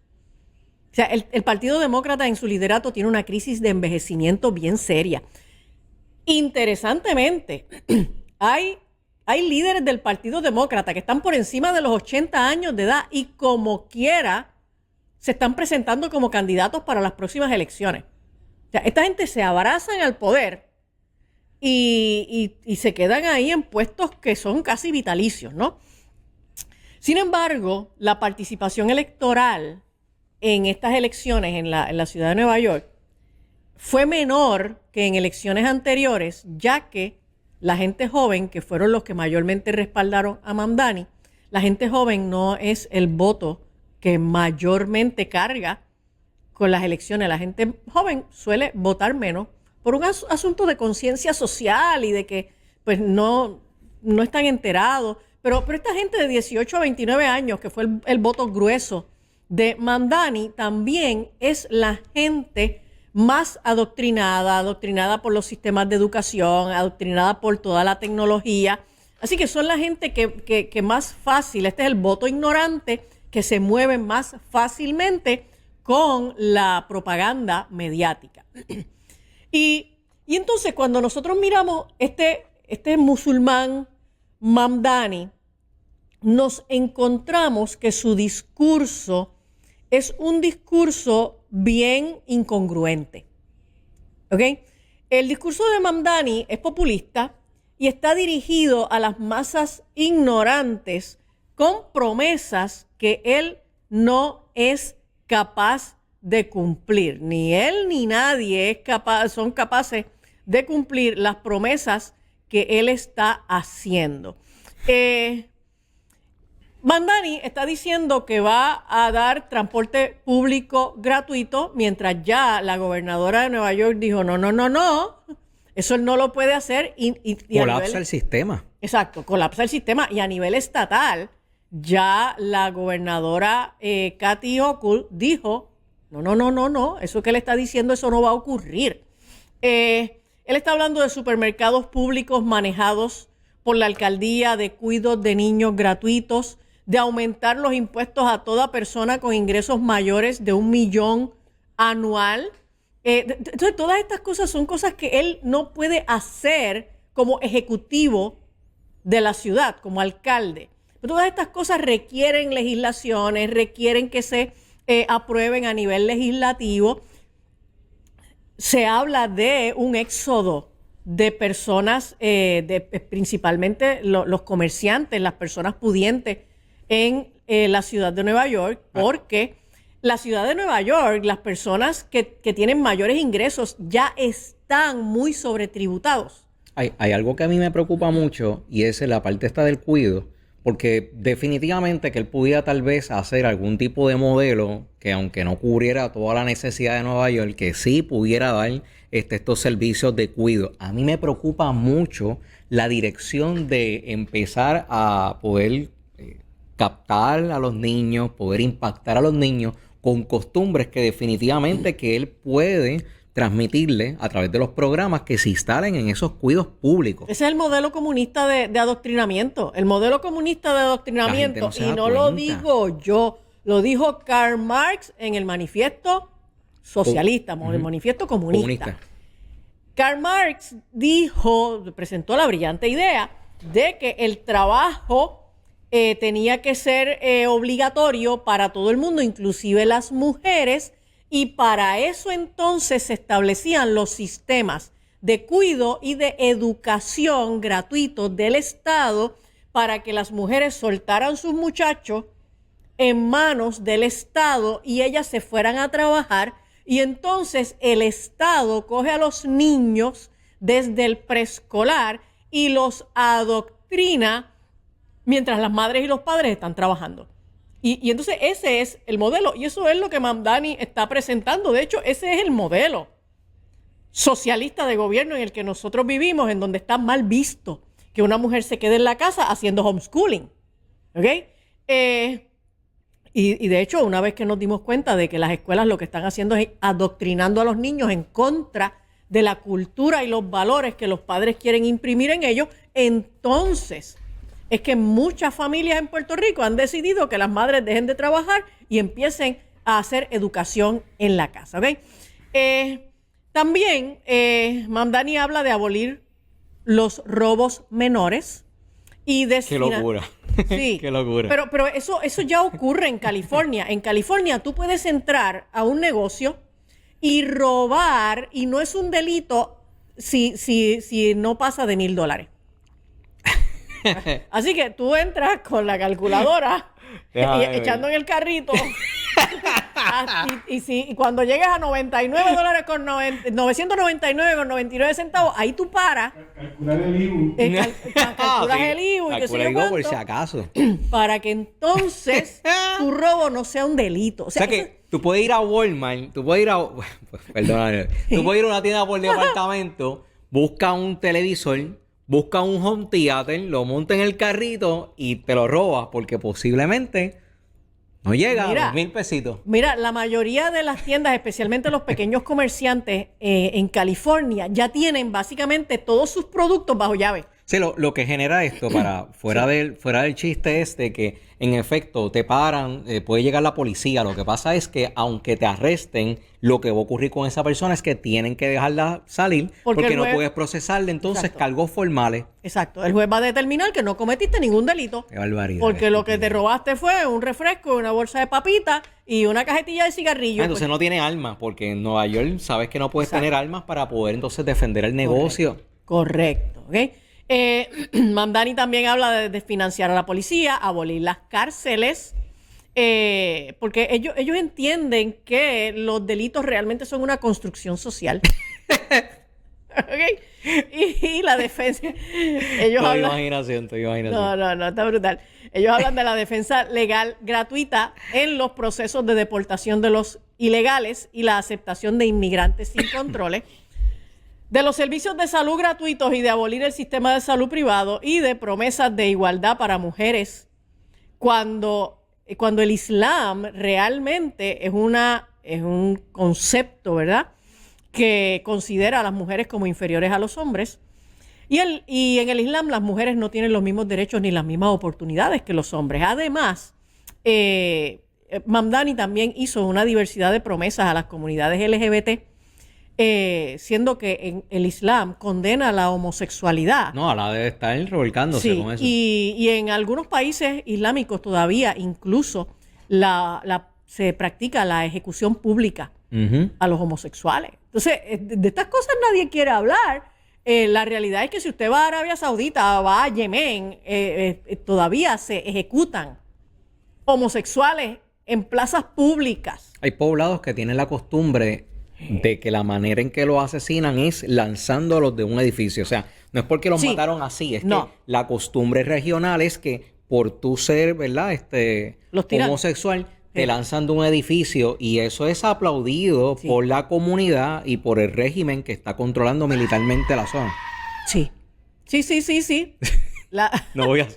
O sea, el Partido Demócrata en su liderato tiene una crisis de envejecimiento bien seria. Interesantemente, hay líderes del Partido Demócrata que están por encima de los 80 años de edad y como quiera se están presentando como candidatos para las próximas elecciones. O sea, esta gente se abrazan al poder y se quedan ahí en puestos que son casi vitalicios, ¿no? Sin embargo, la participación electoral en estas elecciones en la ciudad de Nueva York fue menor que en elecciones anteriores, ya que la gente joven, que fueron los que mayormente respaldaron a Mamdani, la gente joven no es el voto que mayormente carga con las elecciones. La gente joven suele votar menos por un asunto de conciencia social y de que pues no están enterados. Pero esta gente de 18 a 29 años, que fue el voto grueso de Mamdani, también es la gente más adoctrinada por los sistemas de educación, adoctrinada por toda la tecnología. Así que son la gente que más fácil, este es el voto ignorante, que se mueve más fácilmente con la propaganda mediática. Y entonces cuando nosotros miramos este musulmán Mamdani, nos encontramos que su discurso es un discurso bien incongruente. ¿Ok? El discurso de Mamdani es populista y está dirigido a las masas ignorantes con promesas que él no es capaz de cumplir. Ni él ni nadie son capaces de cumplir las promesas que él está haciendo. Mamdani está diciendo que va a dar transporte público gratuito, mientras ya la gobernadora de Nueva York dijo, no, eso él no lo puede hacer. Y colapsa el sistema. Exacto, colapsa el sistema. Y a nivel estatal, ya la gobernadora Kathy Hochul dijo, no, eso que él está diciendo, eso no va a ocurrir. Él está hablando de supermercados públicos manejados por la alcaldía, de cuidados de niños gratuitos, de aumentar los impuestos a toda persona con ingresos mayores de $1 millón anual. Entonces, todas estas cosas son cosas que él no puede hacer como ejecutivo de la ciudad, como alcalde. Pero todas estas cosas requieren legislaciones, requieren que se aprueben a nivel legislativo. Se habla de un éxodo de personas, principalmente los comerciantes, las personas pudientes en la ciudad de Nueva York, porque la ciudad de Nueva York, las personas que tienen mayores ingresos ya están muy sobretributados. Hay algo que a mí me preocupa mucho y es la parte esta del cuido, porque definitivamente que él pudiera tal vez hacer algún tipo de modelo que aunque no cubriera toda la necesidad de Nueva York, que sí pudiera dar estos servicios de cuido. A mí me preocupa mucho la dirección de empezar a poder captar a los niños, poder impactar a los niños con costumbres que definitivamente que él puede transmitirle a través de los programas que se instalen en esos cuidos públicos. Ese es el modelo comunista de adoctrinamiento. El modelo comunista de adoctrinamiento, y no lo digo yo, lo dijo Karl Marx en el manifiesto socialista, el manifiesto comunista. Karl Marx presentó la brillante idea de que el trabajo tenía que ser obligatorio para todo el mundo, inclusive las mujeres, y para eso entonces se establecían los sistemas de cuidado y de educación gratuitos del Estado para que las mujeres soltaran sus muchachos en manos del Estado y ellas se fueran a trabajar, y entonces el Estado coge a los niños desde el preescolar y los adoctrina mientras las madres y los padres están trabajando. Y entonces ese es el modelo, y eso es lo que Mamdani está presentando. De hecho, ese es el modelo socialista de gobierno en el que nosotros vivimos, en donde está mal visto que una mujer se quede en la casa haciendo homeschooling. ¿Ok? Y de hecho, una vez que nos dimos cuenta de que las escuelas lo que están haciendo es adoctrinando a los niños en contra de la cultura y los valores que los padres quieren imprimir en ellos, entonces es que muchas familias en Puerto Rico han decidido que las madres dejen de trabajar y empiecen a hacer educación en la casa. ¿Okay? También Mamdani habla de abolir los robos menores y de... ¡Qué locura! Sí, ¡Qué locura! Pero eso ya ocurre en California. En California tú puedes entrar a un negocio y robar, y no es un delito si no pasa de $1,000. Así que tú entras con la calculadora echando en el carrito y cuando llegues a $99 con 999,99 centavos, ahí tú paras. Calcular el IBU. Calculas el IBU y qué sé yo por cuánto, si acaso. para que entonces tu robo no sea un delito. O sea que tú puedes ir a Walmart, tú puedes ir a... Perdóname. Tú puedes ir a una tienda por departamento, busca un televisor, busca un home theater, lo monta en el carrito y te lo robas porque posiblemente no llega a 2,000 pesitos. Mira, la mayoría de las tiendas, especialmente los pequeños comerciantes en California, ya tienen básicamente todos sus productos bajo llave. Sí, lo que genera esto, fuera del chiste es de que en efecto te paran, puede llegar la policía. Lo que pasa es que aunque te arresten, lo que va a ocurrir con esa persona es que tienen que dejarla salir porque no puedes procesarle entonces cargos formales. Exacto. El juez va a determinar que no cometiste ningún delito. Qué barbaridad. Porque lo que te robaste fue un refresco, una bolsa de papitas y una cajetilla de cigarrillos. Entonces no tiene armas, porque en Nueva York sabes que no puedes tener armas para poder entonces defender el negocio. Correcto. ¿Okay? Mamdani también habla de desfinanciar a la policía, abolir las cárceles, porque ellos entienden que los delitos realmente son una construcción social. ¿Ok? Y la defensa... Ellos Tu hablan... imaginación, tu imaginación. No, está brutal. Ellos hablan de la defensa legal gratuita en los procesos de deportación de los ilegales y la aceptación de inmigrantes sin controles, de los servicios de salud gratuitos y de abolir el sistema de salud privado y de promesas de igualdad para mujeres, cuando el Islam realmente es un concepto, ¿verdad?, que considera a las mujeres como inferiores a los hombres. Y en el Islam las mujeres no tienen los mismos derechos ni las mismas oportunidades que los hombres. Además, Mamdani también hizo una diversidad de promesas a las comunidades LGBT, siendo que en el Islam condena la homosexualidad. No, la debe estar revolcándose Sí, con eso. y en algunos países islámicos todavía incluso se practica la ejecución pública Ujú. a los homosexuales. Entonces, de estas cosas nadie quiere hablar. La realidad es que si usted va a Arabia Saudita o va a Yemen, todavía se ejecutan homosexuales en plazas públicas. Hay poblados que tienen la costumbre de que la manera en que los asesinan es lanzándolos de un edificio. O sea, no es porque los Sí. mataron así, es No. que la costumbre regional es que por tu ser, ¿verdad?, Los tiran. homosexual, te Sí. lanzan de un edificio y eso es aplaudido Sí. por la comunidad y por el régimen que está controlando militarmente la zona. Sí. Sí. No voy a...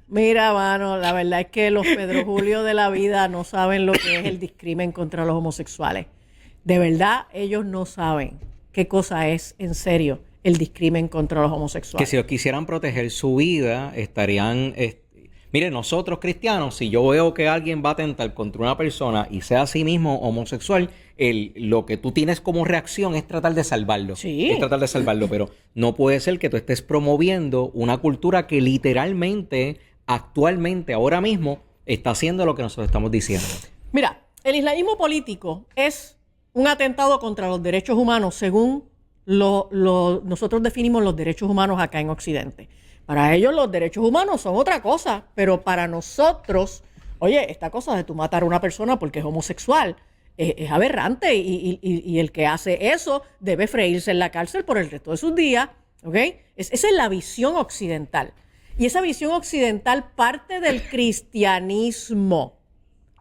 Mira, mano, la verdad es que los Pedro Julio de la vida no saben lo que es el discrimen contra los homosexuales. De verdad, ellos no saben qué cosa es, en serio, el discrimen contra los Que homosexuales. si ellos quisieran proteger su vida, estarían... Mire, nosotros cristianos, si yo veo que alguien va a atentar contra una persona y sea a sí mismo homosexual, lo que tú tienes como reacción es tratar de salvarlo. Sí. Es tratar de salvarlo, pero no puede ser que tú estés promoviendo una cultura que literalmente, actualmente, ahora mismo, está haciendo lo que nosotros estamos diciendo. Mira, el islamismo político es un atentado contra los derechos humanos según nosotros definimos los derechos humanos acá en Occidente. Para ellos los derechos humanos son otra cosa, pero para nosotros, oye, esta cosa de tú matar a una persona porque es homosexual es aberrante y el que hace eso debe freírse en la cárcel por el resto de sus días, ¿ok? Esa es la visión occidental. Y esa visión occidental parte del cristianismo,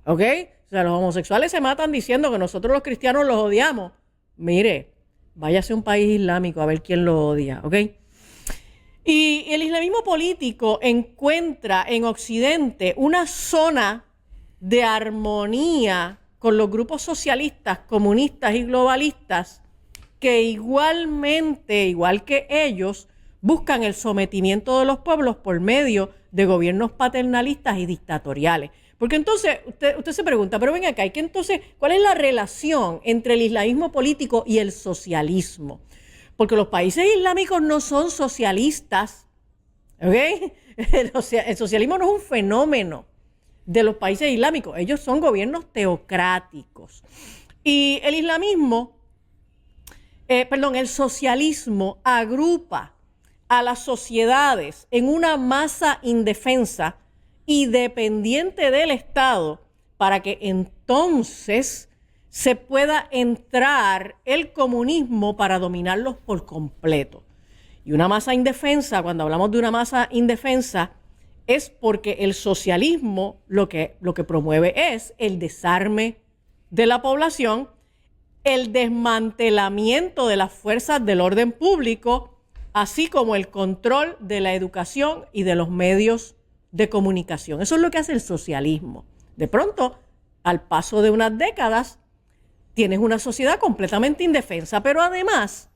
¿ok? O sea, los homosexuales se matan diciendo que nosotros los cristianos los odiamos. Mire, váyase a un país islámico a ver quién lo odia, ¿ok? Y el islamismo político encuentra en Occidente una zona de armonía con los grupos socialistas, comunistas y globalistas que igualmente, igual que ellos, buscan el sometimiento de los pueblos por medio de gobiernos paternalistas y dictatoriales. Porque entonces usted se pregunta, pero ven acá, ¿y qué entonces, cuál es la relación entre el islamismo político y el socialismo? Porque los países islámicos no son socialistas, ¿ok? El socialismo no es un fenómeno de los países islámicos. Ellos son gobiernos teocráticos. Y el el socialismo agrupa a las sociedades en una masa indefensa y dependiente del Estado para que entonces se pueda entrar el comunismo para dominarlos por completo. Y una masa indefensa, cuando hablamos de una masa indefensa, es porque el socialismo lo que promueve es el desarme de la población, el desmantelamiento de las fuerzas del orden público, así como el control de la educación y de los medios de comunicación. Eso es lo que hace el socialismo. De pronto, al paso de unas décadas, tienes una sociedad completamente indefensa, pero además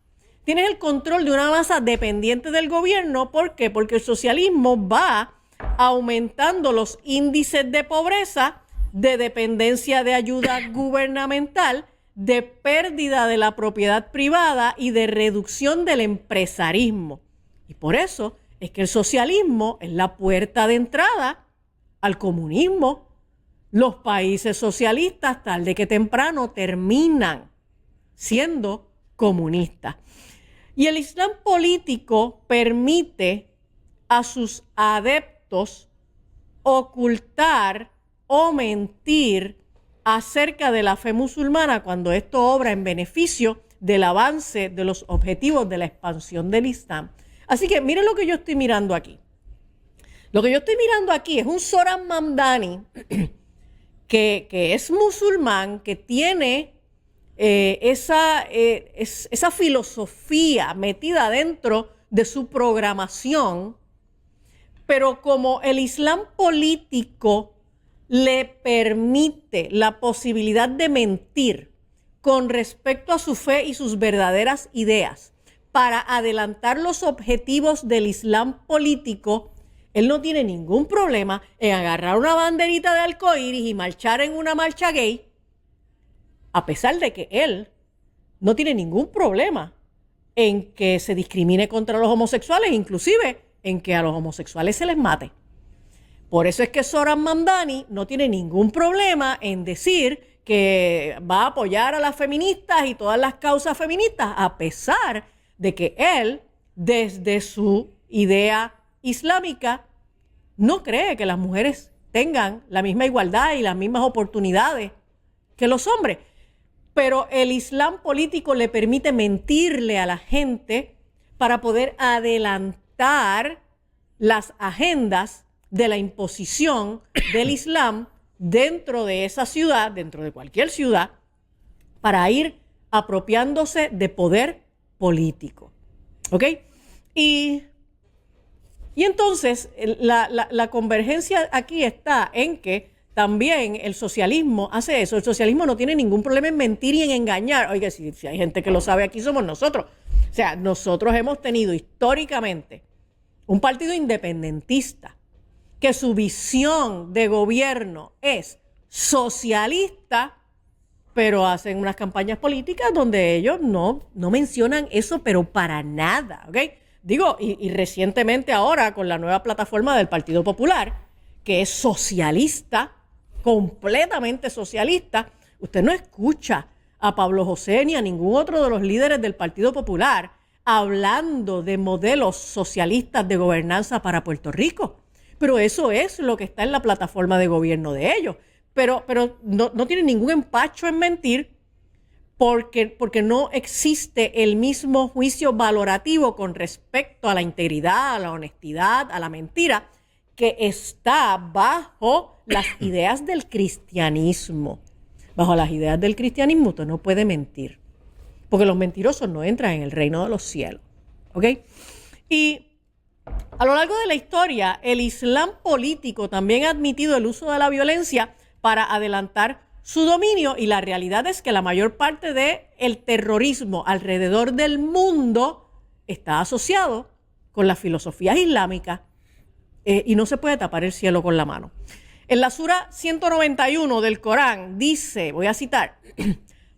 tienes el control de una masa dependiente del gobierno. ¿Por qué? Porque el socialismo va aumentando los índices de pobreza, de dependencia de ayuda gubernamental, de pérdida de la propiedad privada y de reducción del empresarismo. Y por eso es que el socialismo es la puerta de entrada al comunismo. Los países socialistas, tarde que temprano, terminan siendo comunistas. Y el Islam político permite a sus adeptos ocultar o mentir acerca de la fe musulmana cuando esto obra en beneficio del avance de los objetivos de la expansión del Islam. Así que miren lo que yo estoy mirando aquí. Lo que yo estoy mirando aquí es un Zohran Mamdani que es musulmán, que tiene esa filosofía metida dentro de su programación, pero como el Islam político le permite la posibilidad de mentir con respecto a su fe y sus verdaderas ideas para adelantar los objetivos del Islam político, él no tiene ningún problema en agarrar una banderita de arcoíris y marchar en una marcha gay, a pesar de que él no tiene ningún problema en que se discrimine contra los homosexuales, inclusive en que a los homosexuales se les mate. Por eso es que Zohran Mamdani no tiene ningún problema en decir que va a apoyar a las feministas y todas las causas feministas, a pesar de que él, desde su idea islámica, no cree que las mujeres tengan la misma igualdad y las mismas oportunidades que los hombres. Pero el Islam político le permite mentirle a la gente para poder adelantar las agendas de la imposición del Islam dentro de esa ciudad, dentro de cualquier ciudad, para ir apropiándose de poder político. ¿Ok? Y entonces la convergencia aquí está en que también el socialismo hace eso. El socialismo no tiene ningún problema en mentir y en engañar. Oiga, si hay gente que lo sabe aquí, somos nosotros. O sea, nosotros hemos tenido históricamente un partido independentista que su visión de gobierno es socialista, pero hacen unas campañas políticas donde ellos no mencionan eso, pero para nada, ¿ok? Digo, y recientemente ahora con la nueva plataforma del Partido Popular, que es socialista, completamente socialista, usted no escucha a Pablo José ni a ningún otro de los líderes del Partido Popular hablando de modelos socialistas de gobernanza para Puerto Rico. Pero eso es lo que está en la plataforma de gobierno de ellos. Pero no tienen ningún empacho en mentir porque no existe el mismo juicio valorativo con respecto a la integridad, a la honestidad, a la mentira, que está bajo las ideas del cristianismo. Bajo las ideas del cristianismo usted no puede mentir, porque los mentirosos no entran en el reino de los cielos. ¿Ok? Y a lo largo de la historia, el Islam político también ha admitido el uso de la violencia para adelantar su dominio, y la realidad es que la mayor parte del terrorismo alrededor del mundo está asociado con las filosofías islámicas, y no se puede tapar el cielo con la mano. En la sura 191 del Corán dice, voy a citar,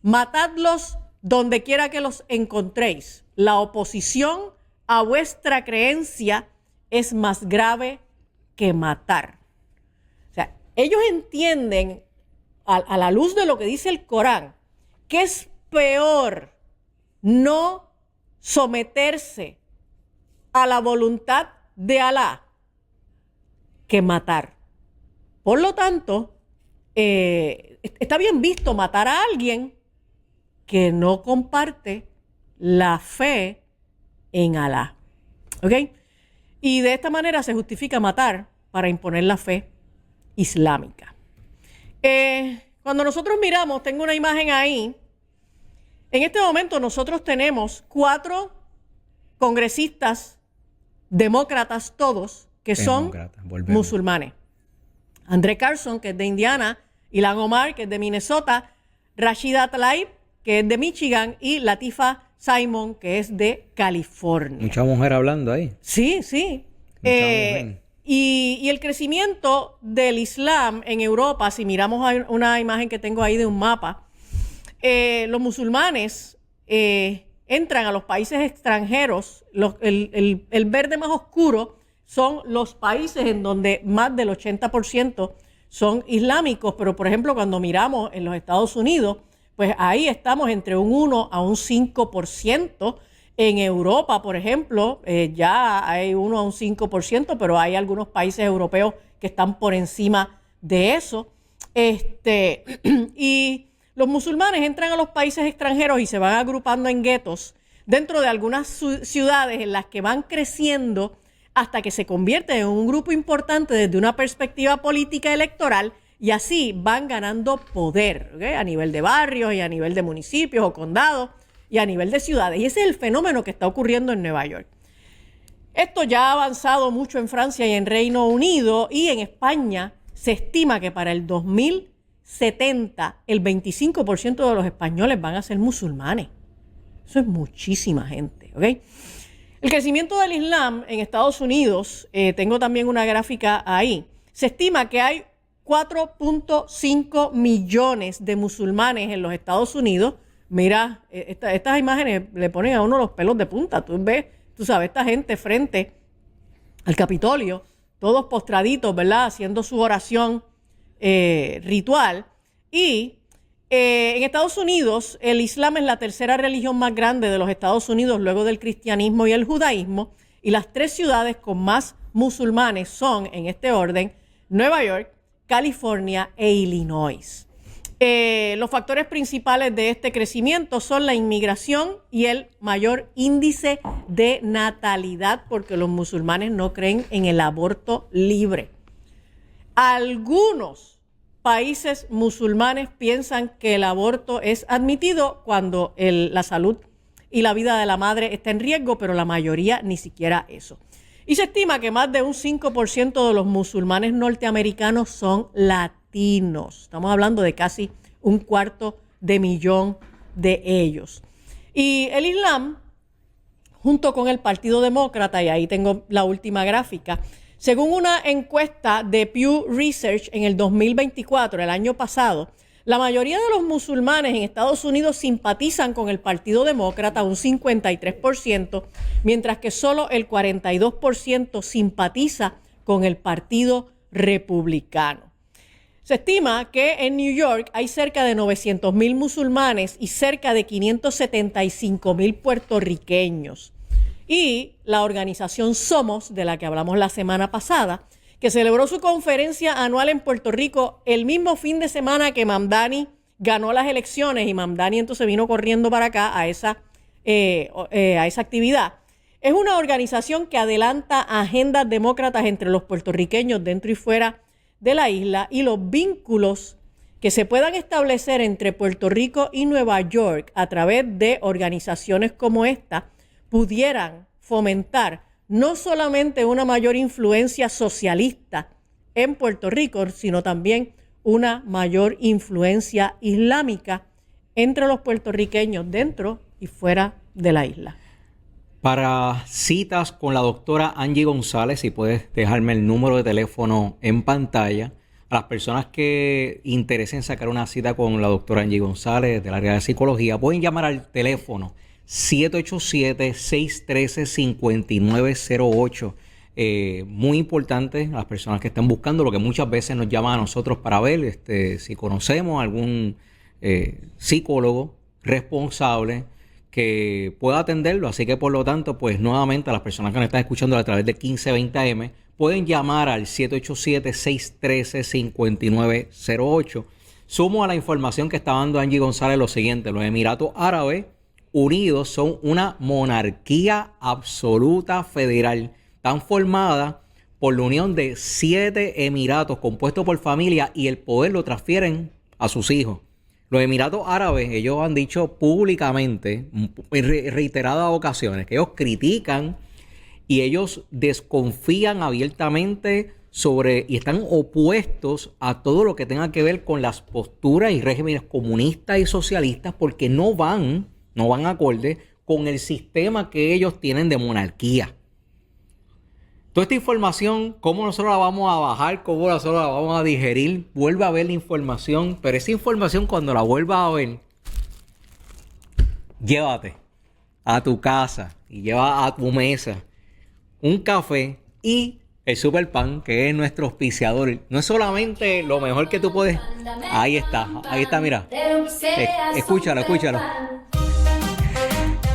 matadlos donde quiera que los encontréis. La oposición a vuestra creencia es más grave que matar. O sea, ellos entienden a la luz de lo que dice el Corán que es peor no someterse a la voluntad de Alá que matar. Por lo tanto, está bien visto matar a alguien que no comparte la fe en Alá. ¿Ok? Y de esta manera se justifica matar para imponer la fe islámica. Cuando nosotros miramos, tengo una imagen ahí. En este momento nosotros tenemos 4 congresistas demócratas todos que son musulmanes. André Carson, que es de Indiana, Ilhan Omar, que es de Minnesota, Rashida Tlaib, que es de Michigan, y Latifa Simon, que es de California. Mucha mujer hablando ahí. Sí, sí. Y el crecimiento del Islam en Europa, si miramos una imagen que tengo ahí de un mapa, los musulmanes entran a los países extranjeros. El verde más oscuro son los países en donde más del 80% son islámicos, pero por ejemplo cuando miramos en los Estados Unidos, pues ahí estamos entre un 1 a un 5%. En Europa, por ejemplo, ya hay 1 a un 5%, pero hay algunos países europeos que están por encima de eso. Y los musulmanes entran a los países extranjeros y se van agrupando en guetos dentro de algunas ciudades en las que van creciendo hasta que se convierten en un grupo importante desde una perspectiva política electoral y así van ganando poder, ¿okay? A nivel de barrios y a nivel de municipios o condados y a nivel de ciudades. Y ese es el fenómeno que está ocurriendo en Nueva York. Esto ya ha avanzado mucho en Francia y en Reino Unido, y en España se estima que para el 2070 el 25% de los españoles van a ser musulmanes. Eso es muchísima gente, ¿ok? El crecimiento del Islam en Estados Unidos, tengo también una gráfica ahí, se estima que hay 4.5 millones de musulmanes en los Estados Unidos. Mira, estas imágenes le ponen a uno los pelos de punta. Tú ves, tú sabes, esta gente frente al Capitolio, todos postraditos, ¿verdad? Haciendo su oración ritual. Y en Estados Unidos, el Islam es la tercera religión más grande de los Estados Unidos, luego del cristianismo y el judaísmo. Y las 3 ciudades con más musulmanes son, en este orden, Nueva York, California e Illinois. Los factores principales de este crecimiento son la inmigración y el mayor índice de natalidad, porque los musulmanes no creen en el aborto libre. Algunos países musulmanes piensan que el aborto es admitido cuando la salud y la vida de la madre está en riesgo, pero la mayoría ni siquiera eso. Y se estima que más de un 5% de los musulmanes norteamericanos son latinos. Estamos hablando de casi 250,000 de ellos. Y el Islam, junto con el Partido Demócrata, y ahí tengo la última gráfica, según una encuesta de Pew Research en el 2024, el año pasado, la mayoría de los musulmanes en Estados Unidos simpatizan con el Partido Demócrata, un 53%, mientras que solo el 42% simpatiza con el Partido Republicano. Se estima que en New York hay cerca de 900,000 musulmanes y cerca de 575,000 puertorriqueños. Y la organización Somos, de la que hablamos la semana pasada, que celebró su conferencia anual en Puerto Rico el mismo fin de semana que Mamdani ganó las elecciones, y Mamdani entonces vino corriendo para acá a esa actividad. Es una organización que adelanta agendas demócratas entre los puertorriqueños dentro y fuera de la isla, y los vínculos que se puedan establecer entre Puerto Rico y Nueva York a través de organizaciones como esta pudieran fomentar no solamente una mayor influencia socialista en Puerto Rico, sino también una mayor influencia islámica entre los puertorriqueños dentro y fuera de la isla. Para citas con la doctora Angie González, si puedes dejarme el número de teléfono en pantalla, a las personas que interesen sacar una cita con la doctora Angie González del área de psicología, pueden llamar al teléfono 787-613-5908. Muy importante a las personas que están buscando, lo que muchas veces nos llaman a nosotros para ver si conocemos algún psicólogo responsable que pueda atenderlo. Así que por lo tanto, pues nuevamente a las personas que nos están escuchando a través de 1520 AM pueden llamar al 787-613-5908. Sumo a la información que está dando Angie González lo siguiente: los Emiratos Árabes Unidos son una monarquía absoluta federal. Están formadas por la unión de 7 emiratos compuestos por familia, y el poder lo transfieren a sus hijos. Los Emiratos Árabes, ellos han dicho públicamente en reiteradas ocasiones que ellos critican y ellos desconfían abiertamente sobre y están opuestos a todo lo que tenga que ver con las posturas y regímenes comunistas y socialistas, porque no van acorde con el sistema que ellos tienen de monarquía. Toda esta información, ¿cómo nosotros la vamos a bajar? ¿Cómo nosotros la vamos a digerir? Vuelve a ver la información, pero esa información cuando la vuelvas a ver, llévate a tu casa y lleva a tu mesa un café y el Super Pan, que es nuestro auspiciador. No es solamente lo mejor que tú puedes... Ahí está, mira. Escúchalo.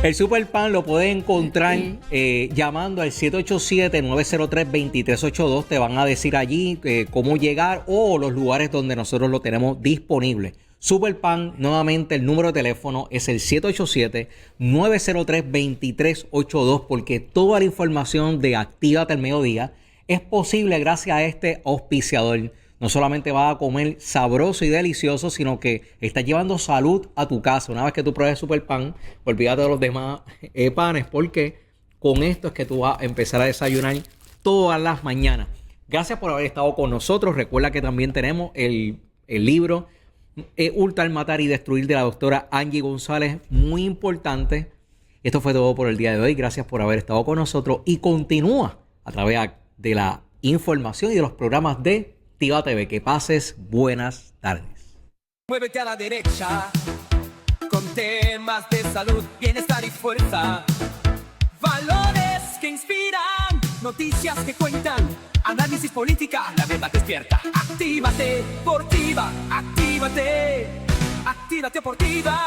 El Super Pan lo puedes encontrar llamando al 787-903-2382. Te van a decir allí cómo llegar o los lugares donde nosotros lo tenemos disponible. Super Pan, nuevamente el número de teléfono es el 787-903-2382, porque toda la información de Actívate al Mediodía es posible gracias a este auspiciador. No solamente vas a comer sabroso y delicioso, sino que estás llevando salud a tu casa. Una vez que tú pruebes Super Pan, olvídate de los demás panes, porque con esto es que tú vas a empezar a desayunar todas las mañanas. Gracias por haber estado con nosotros. Recuerda que también tenemos el libro Hurtar, Matar y Destruir de la doctora Angie González. Muy importante. Esto fue todo por el día de hoy. Gracias por haber estado con nosotros y continúa a través de la información y de los programas de Activa TV. Que pases buenas tardes. Muévete a la derecha con temas de salud, bienestar y fuerza. Valores que inspiran, noticias que cuentan, análisis política, la verdad despierta. Actívate, Portiva, actívate, actívate, Portiva.